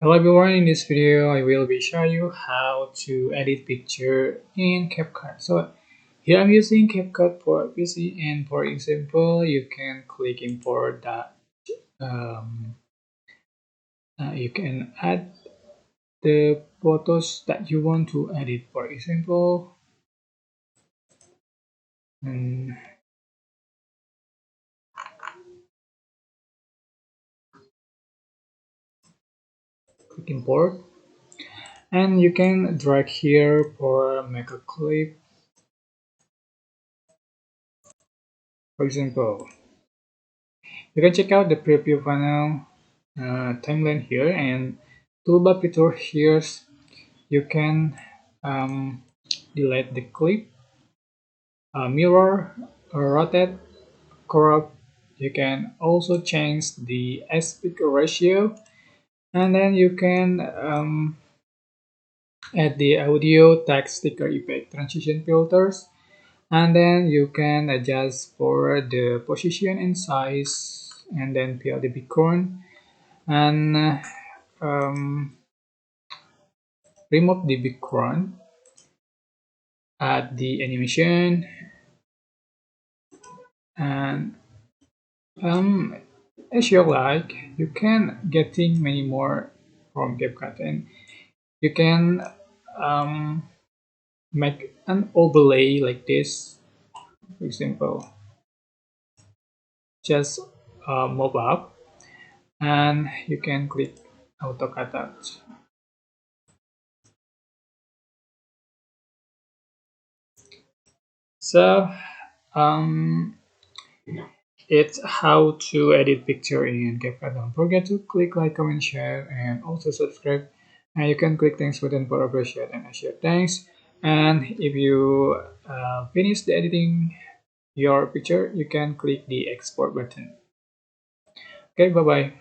Hello everyone, in this video I will be showing you how to edit picture in CapCut. So here I'm using CapCut for PC, and for example you can click import that um, you can add the photos that you want to edit. For example, and click import, and you can drag here for make a clip. For example, you can check out the preview panel timeline here, and toolbar feature here. You can um, delete the clip, mirror, or rotate, crop. You can also change the aspect ratio, and then you can add the audio, text, sticker effect, transition filters, and then you can adjust for the position and size, and then fill the background, and remove the background, add the animation, and um, as you like, you can getting many more from CapCut, and you can um, make an overlay like this. For example, just move up, and you can click auto cutout. So um, it's how to edit picture in CapCut. Don't forget to click like, comment, share, and also subscribe. And you can click thanks button for appreciate and share thanks. And if you finish the editing your picture, you can click the export button. Okay, bye bye.